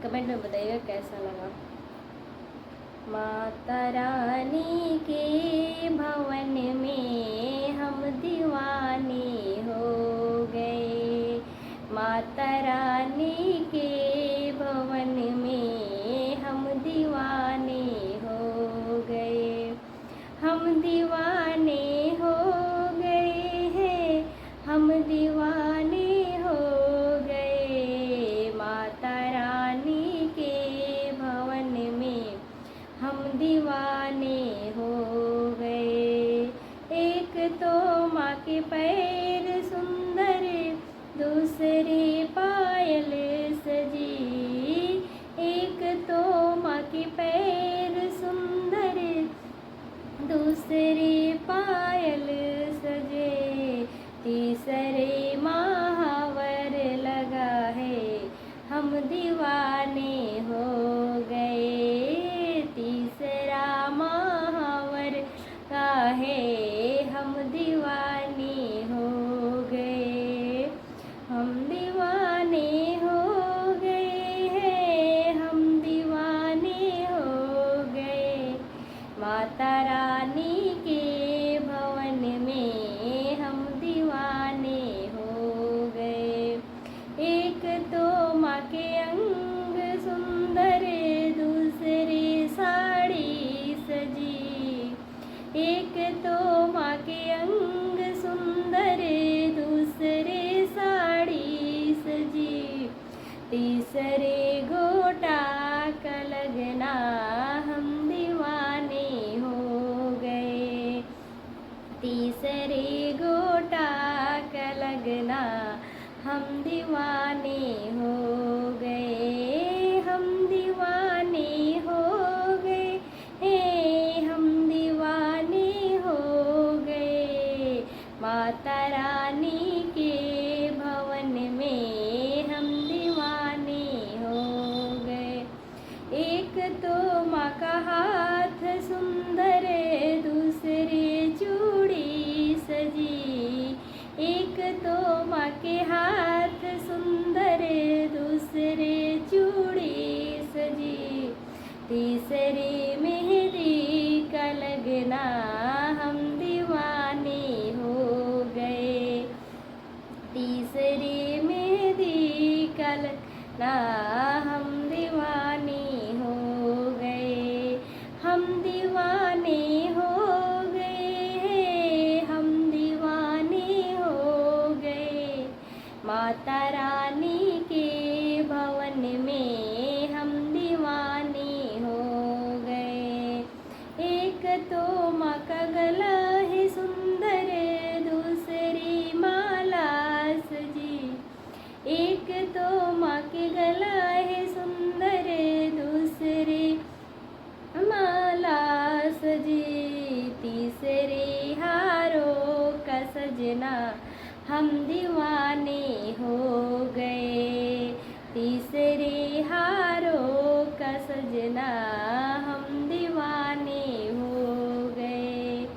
Comment में बताइएगा कैसा लगा। माता रानी के भवन में हम दीवाने हो गए। माता रानी के भवन में हम दीवाने हो गए। हम दीवाने हो गए हैं, हम दीवाने हो गए। माता रानी के भवन में हम दीवाने हो गए। एक तो माँ के पैर सुंदर, दूसरे पायल सजी। एक तो माँ के पैर सुंदर, दूसरे पायल सजे। तीसरे महावर लगा है, हम दीवाने हो गए। तीसरा महावर का है, हम दीवाने हो गए। हम दीवाने हो गए हैं, हम दीवाने हो गए। माता रानी के भवन में हम दीवाने हो गए। एक तो माँ के अंग सुंदर, दूसरी साड़ी सजी। एक तो माँ के अंग सुंदर, दूसरे साड़ी सजी। तीसरे गोटा का लगना, हम दीवाने हो गए। तीसरे गोटा का लगना, हम दीवाने हो गए। हम दीवाने हो गए हैं, हम दीवाने हो गए। माता रानी के भवन में हम दीवाने हो गए। एक तो माँ का हाथ सुंदर, दूसरे चूड़ी सजी। एक तो माँ के हाथ सुंदर, दूसरे चूड़ी सजी। तीसरे मेहंदी का लगना, हम दीवाने हो गए। तीसरे मेहंदी का लगना, हम दीवाने हो गए। हम दीवाने हो गए हैं, हम दीवाने हो गए। माता रानी के भवन में हम दीवाने हो गए। एक तो माँ का गला है सुंदर, दूसरी माला सजी। एक तो माँ के गला है सुंदर, दूसरे माला सजी। तीसरे हारों का सजना, हम दीवाने हो गए। तीसरे हारों का सजना, हम दीवाने हो गए।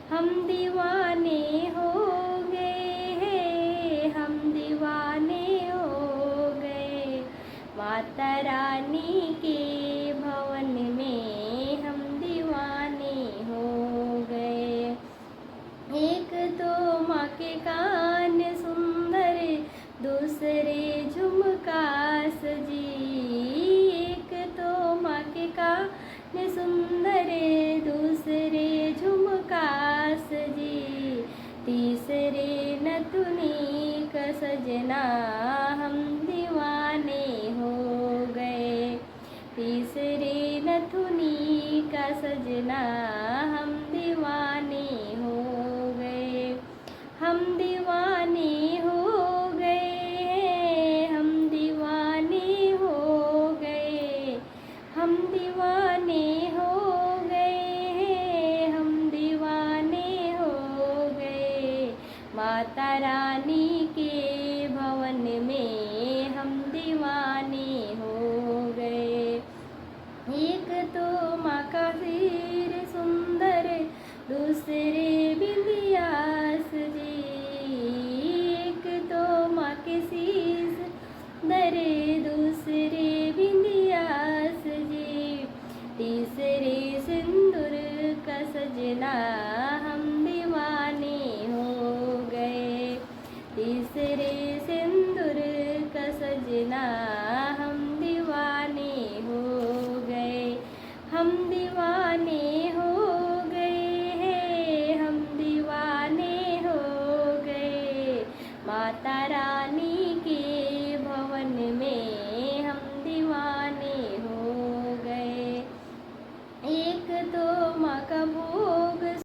हम दीवाने हो गए हैं, हम दीवाने हो गए। माता रानी के भवन में हम दीवाने हो गए। एक तो माँ के कान